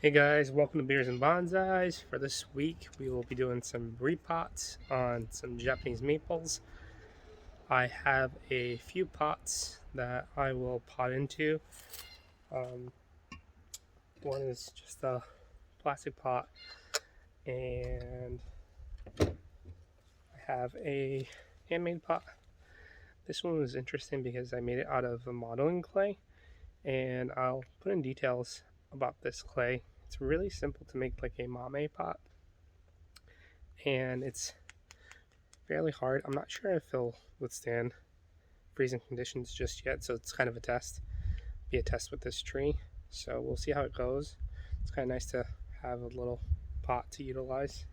Hey guys, welcome to Beers and Bonsais. For this week, we will be doing some repots on some Japanese maples. I have a few pots that I will pot into. Um, One is just a plastic pot, and I have a handmade pot. This one was interesting because I made it out of a modeling clay, and I'll put in details about this clay. It's really simple to make like a mame pot, and it's fairly hard. I'm not sure if it'll withstand freezing conditions just yet, so it's kind of a test. Be a test with this tree. So we'll see how it goes. It's kind of nice to have a little pot to utilize.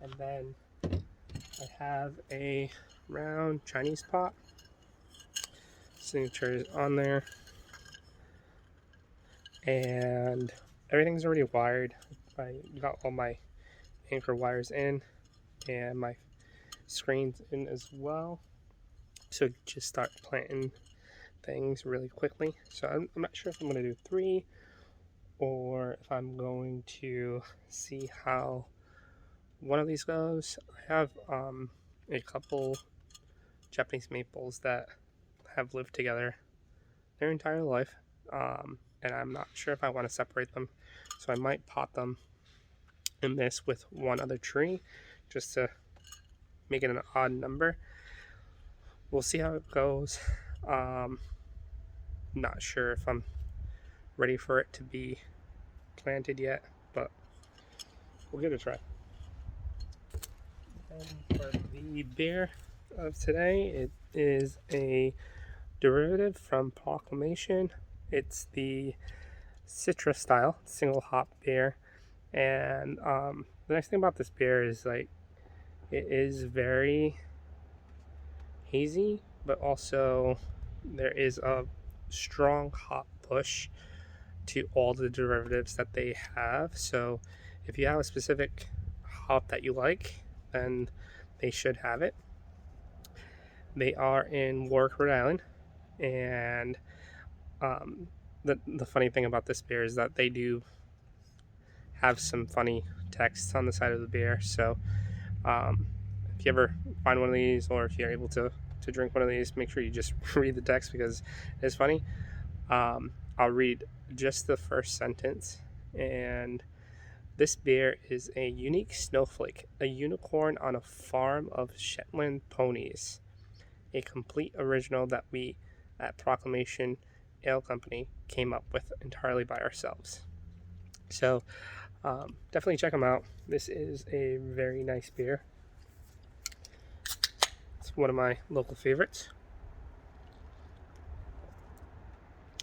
And then I have a round Chinese pot. Signature is on there. And everything's already wired. I got all my anchor wires in and my screens in as well. So just start planting things really quickly. So I'm not sure if I'm going to do 3 or if I'm going to see how one of these goes. I have a couple Japanese maples that have lived together their entire life, and I'm not sure if I want to separate them, so I might pot them in this with one other tree just to make it an odd number. We'll see how it goes. Not sure if I'm ready for it to be planted yet, but we'll give it a try. And for the beer of today, it is a derivative from Proclamation. It's the Citra style single hop beer, and the nice thing about this beer is like it is very hazy, but also there is a strong hop push to all the derivatives that they have. So if you have a specific hop that you like, then they should have it. They are in Warwick, Rhode Island, and the funny thing about this beer is that they do have some funny text on the side of the beer. So if you ever find one of these, or if you're able to drink one of these, make sure you just read the text because it's funny. I'll read just the first sentence. And this beer is a unique snowflake, a unicorn on a farm of Shetland ponies, a complete original that we at Proclamation Ale Company came up with entirely by ourselves. So definitely check them out. This is a very nice beer. It's one of my local favorites.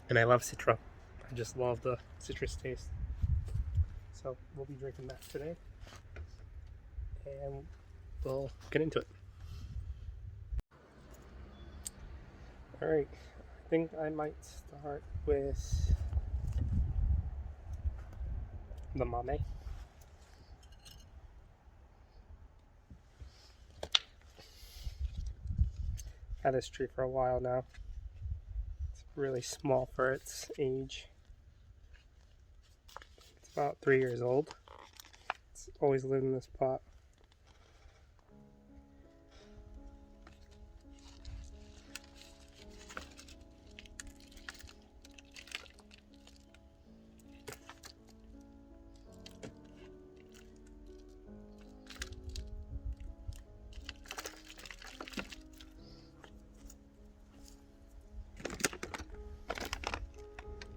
And I love Citra. I just love the citrus taste. So we'll be drinking that today. And we'll get into it. Alright, I think I might start with the mame. Had this tree for a while now. It's really small for its age. It's about 3 years old. It's always lived in this pot.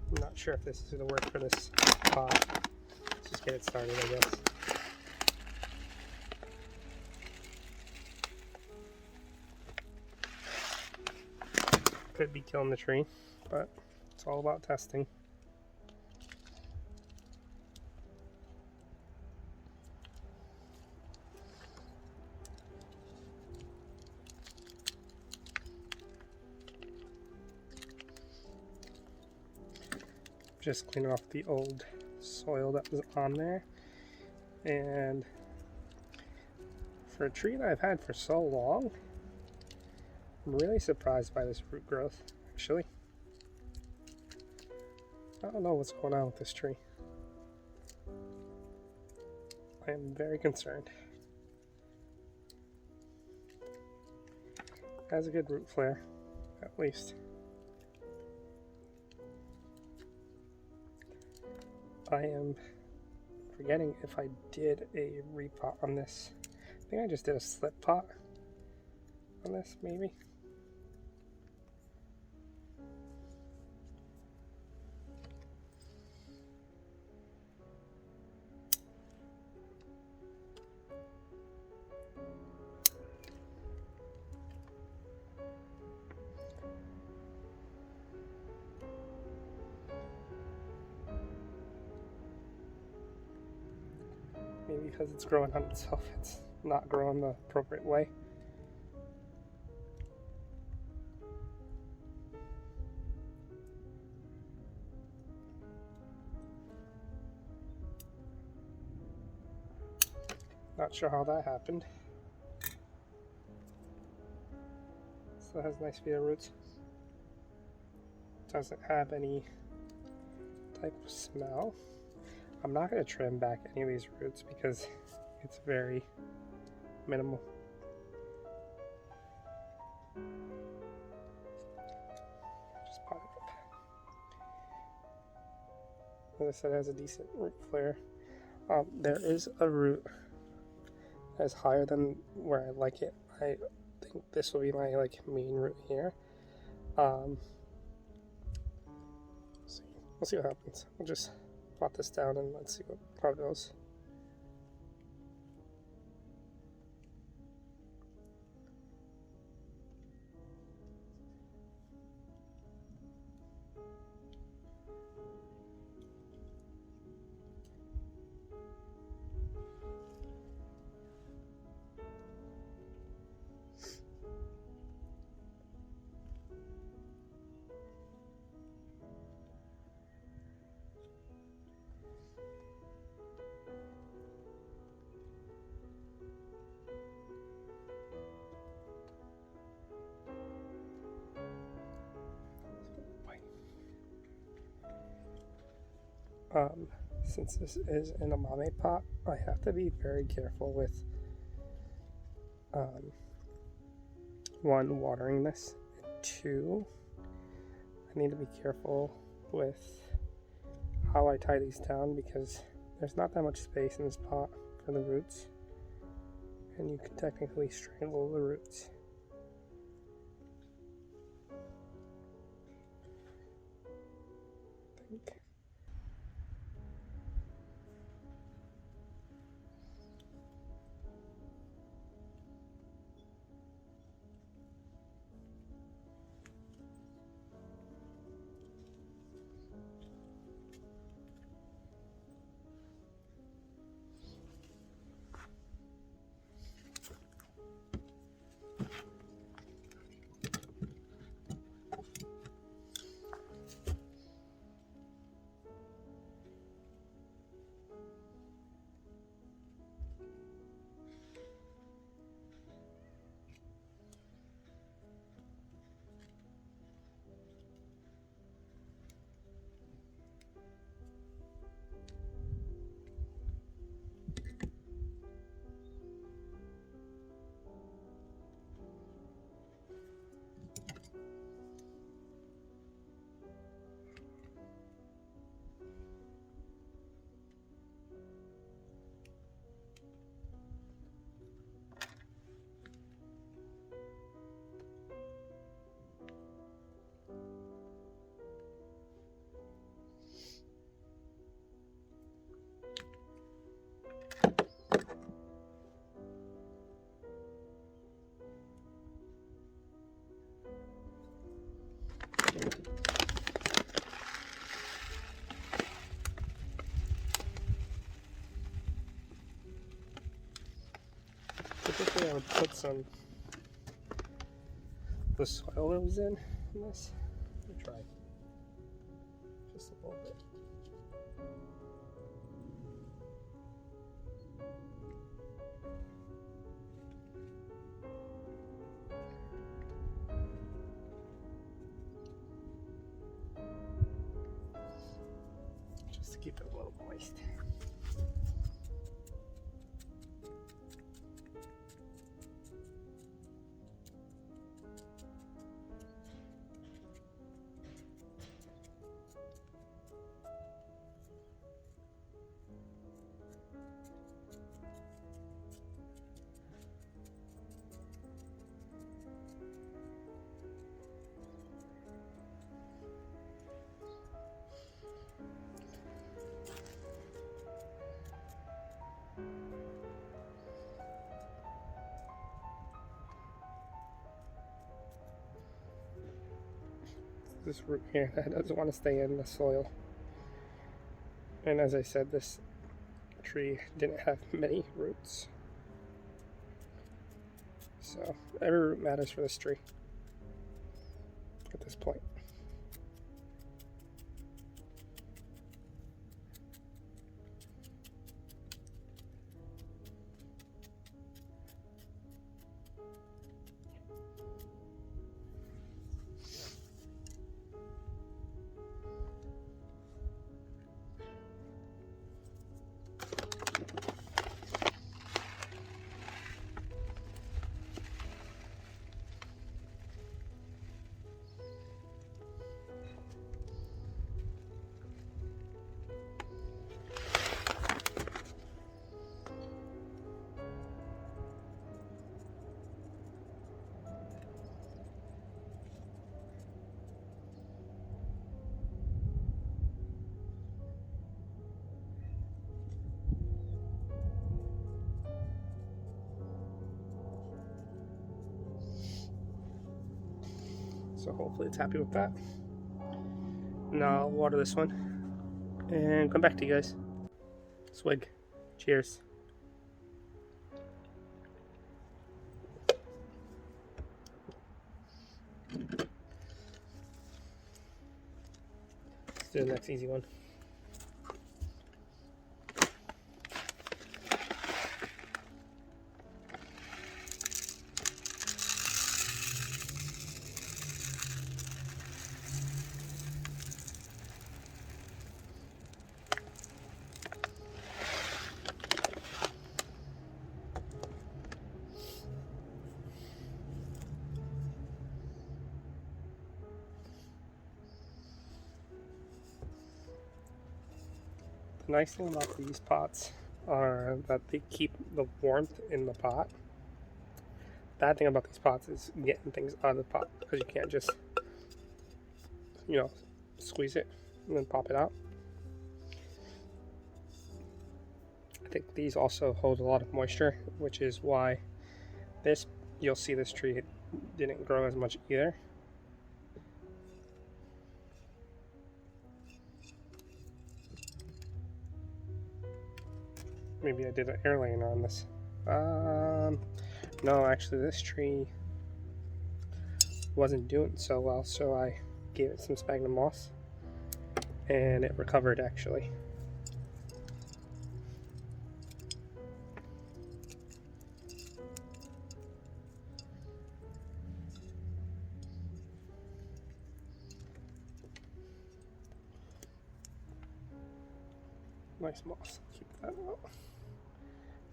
I'm not sure if this is going to work for this pot. Let's just get it started, I guess. Could be killing the tree, but it's all about testing. Just cleaning off the old soil that was on there. And for a tree that I've had for so long, I'm really surprised by this root growth, actually. I don't know what's going on with this tree. I am very concerned. Has a good root flare, at least. I am forgetting if I did a repot on this. I think I just did a slip pot on this, maybe. Maybe because it's growing on itself, it's not growing the appropriate way. Not sure how that happened. Still has nice feet of roots. Doesn't have any type of smell. I'm not going to trim back any of these roots because it's very minimal. Just pot it up. As I said, it has a decent root flare. There is a root that's higher than where I like it. I think this will be my main root here. We'll see what happens. We'll just pot this down and let's see how it goes. Since this is in a mame pot, I have to be very careful with one, watering this, and two, I need to be careful with how I tie these down because there's not that much space in this pot for the roots, and you can technically strangle the roots. I think. Typically I would put some the soil that was in this. Let me try just a little bit. Just to keep it a little moist. this root here that doesn't want to stay in the soil. And as I said, this tree didn't have many roots. So every root matters for this tree at this point. So hopefully it's happy with that. Now I'll water this one and come back to you guys. Swig. Cheers. Let's do the next easy one. The nice thing about these pots are that they keep the warmth in the pot. Bad thing about these pots is getting things out of the pot, because you can't just, squeeze it and then pop it out. I think these also hold a lot of moisture, which is why you'll see this tree didn't grow as much either. Maybe I did an air lane on this. No, actually this tree wasn't doing so well, so I gave it some sphagnum moss and it recovered actually. Nice moss. Keep that out.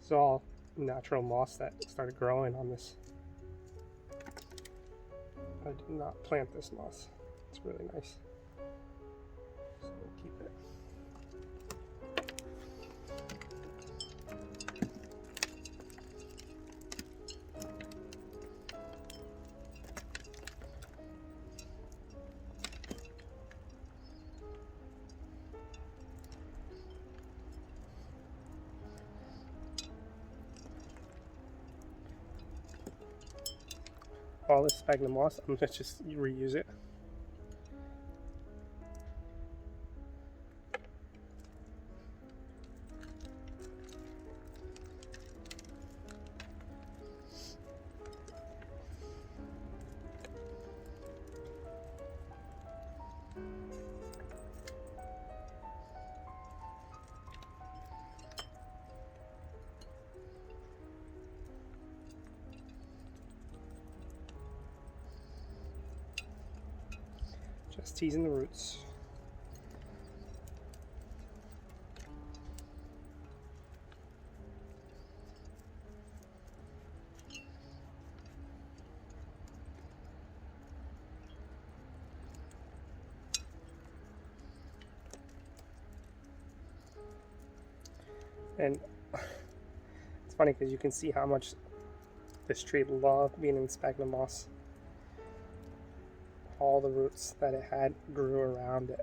It's all natural moss that started growing on this. I did not plant this moss. It's really nice. So we'll keep it. All this sphagnum moss, I'm gonna just reuse it. Just teasing the roots. And it's funny because you can see how much this tree loved being in sphagnum moss. All the roots that it had grew around it.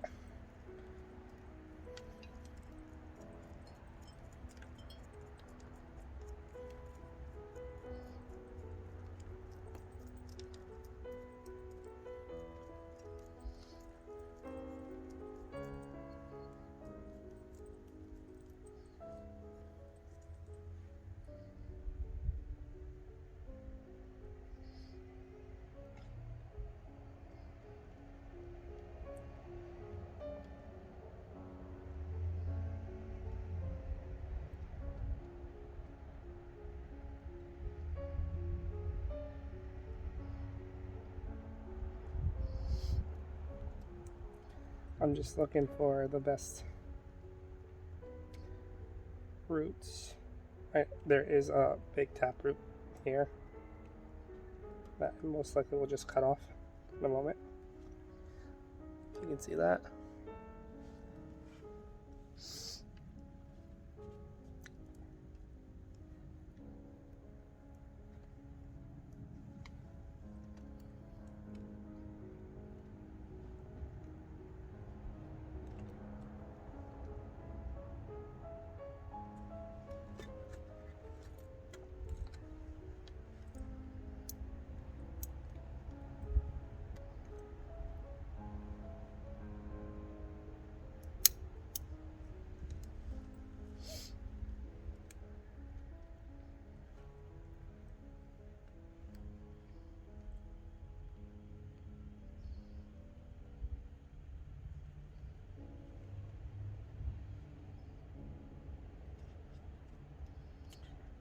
I'm just looking for the best roots. There is a big taproot here that most likely will just cut off in a moment. You can see that.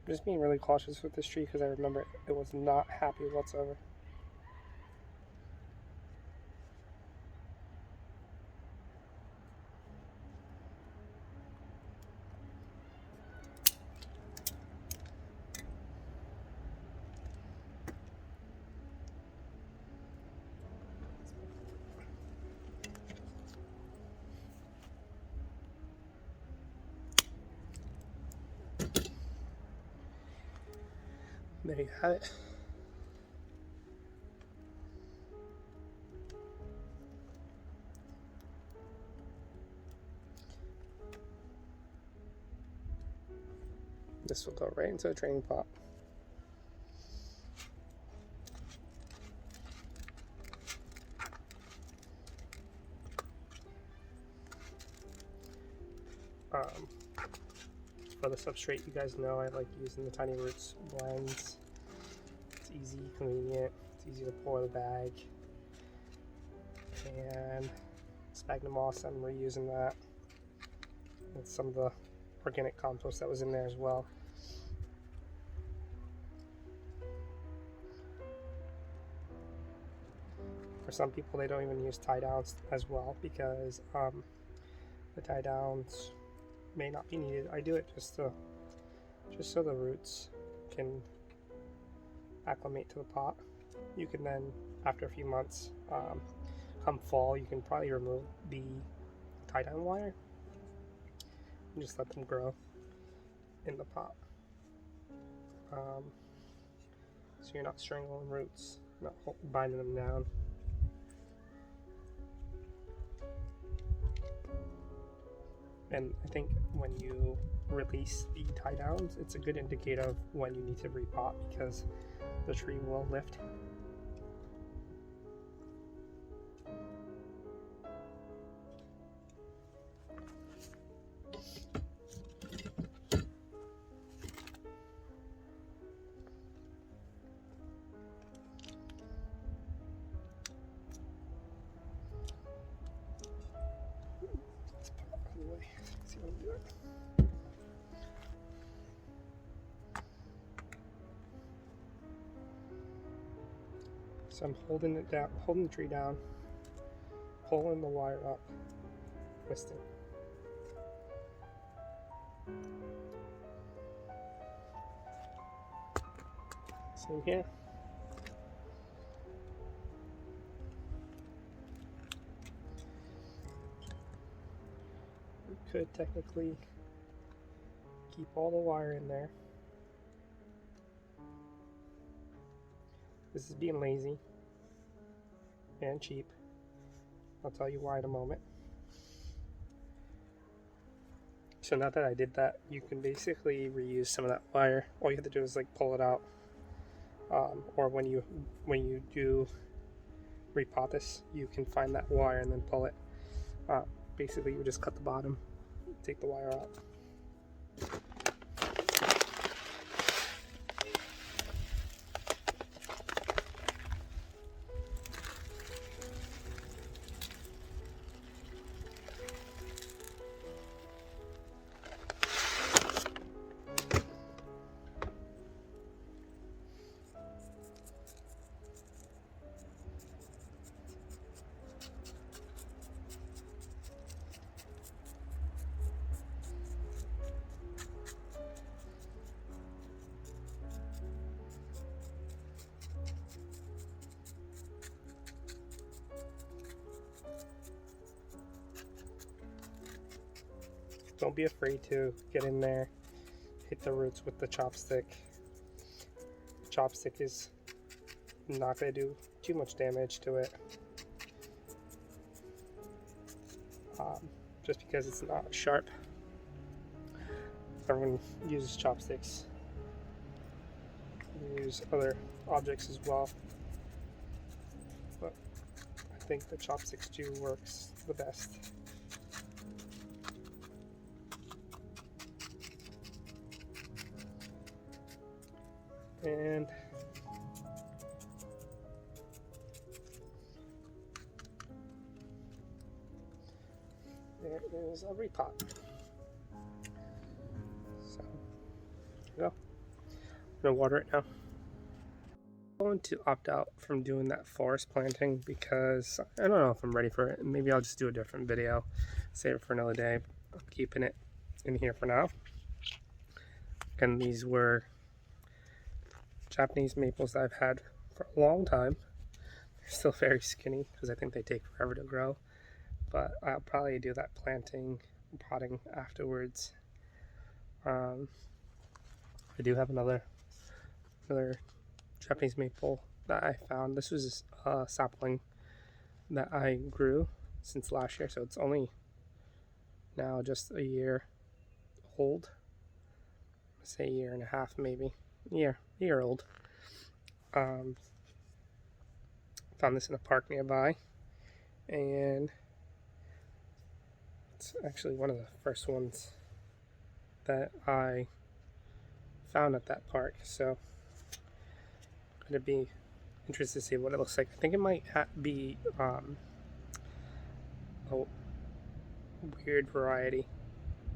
I'm just being really cautious with this tree because I remember it was not happy whatsoever. There you have it. This will go right into a training pot. For the substrate, you guys know I like using the Tiny Roots blends. It's easy, convenient, it's easy to pour the bag. And sphagnum moss, I'm reusing that. And some of the organic compost that was in there as well. For some people, they don't even use tie downs as well because the tie downs may not be needed. I do it just so the roots can acclimate to the pot. You can then, after a few months, come fall, you can probably remove the tie down wire and just let them grow in the pot. So you're not strangling roots, not binding them down. And I think when you release the tie downs, it's a good indicator of when you need to repot because the tree will lift. So I'm holding it down, holding the tree down, pulling the wire up, twisting. Same here. We could technically keep all the wire in there. This is being lazy and cheap. I'll tell you why in a moment. So now that I did that, you can basically reuse some of that wire. All you have to do is like pull it out, or when you do repot this, you can find that wire and then pull it. Basically, you just cut the bottom, take the wire out. don't be afraid to get in there, hit the roots with the chopstick. Chopstick is not going to do too much damage to it, just because it's not sharp. Everyone uses chopsticks. You use other objects as well, but I think the chopsticks do works the best. And there is a repot. So there you go. I'm gonna water it now. I'm going to opt out from doing that forest planting because I don't know if I'm ready for it. Maybe I'll just do a different video, save it for another day. I'm keeping it in here for now. And these were Japanese maples that I've had for a long time. They're still very skinny because I think they take forever to grow, but I'll probably do that planting and potting afterwards. I do have another Japanese maple that I found. This was a sapling that I grew since last year, so it's only now just a year old. Say a year and a half, maybe. Year old. Found this in a park nearby, and it's actually one of the first ones that I found at that park, so I'm gonna be interested to see what it looks like. I think it might be a weird variety.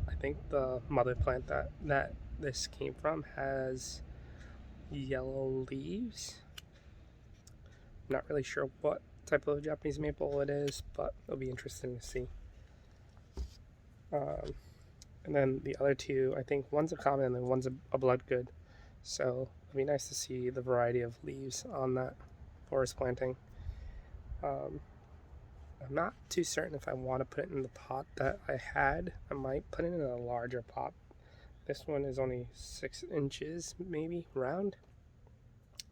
I think the mother plant that this came from has yellow leaves. I'm not really sure what type of Japanese maple it is, but it'll be interesting to see. And then the other two, I think one's a common and then one's a blood good. So it'll be nice to see the variety of leaves on that forest planting. I'm not too certain if I want to put it in the pot that I had. I might put it in a larger pot. This one is only 6 inches, maybe, round.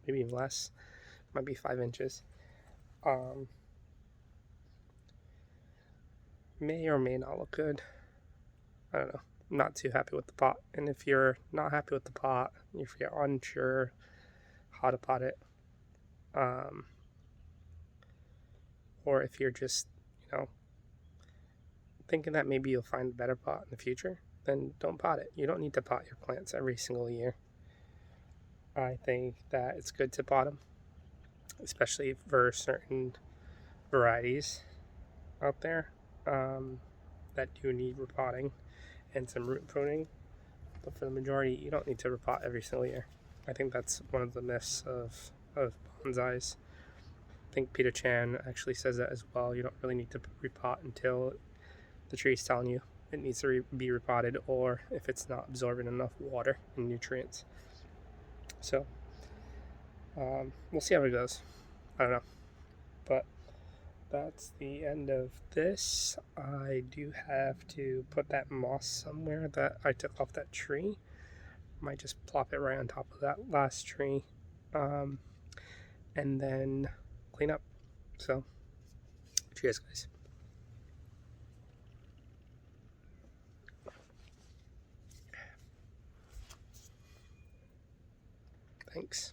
Maybe even less. Might be 5 inches. May or may not look good. I don't know. I'm not too happy with the pot. And if you're not happy with the pot, if you're unsure how to pot it, or if you're just, thinking that maybe you'll find a better pot in the future, then don't pot it. You don't need to pot your plants every single year. I think that it's good to pot them, especially for certain varieties out there that do need repotting and some root pruning. But for the majority, you don't need to repot every single year. I think that's one of the myths of bonsais. I think Peter Chan actually says that as well. You don't really need to repot until the tree's telling you it needs to be repotted, or if it's not absorbing enough water and nutrients. So we'll see how it goes. I don't know, but that's the end of this. I do have to put that moss somewhere that I took off that tree. Might just plop it right on top of that last tree, and then clean up. So cheers, guys. Thanks.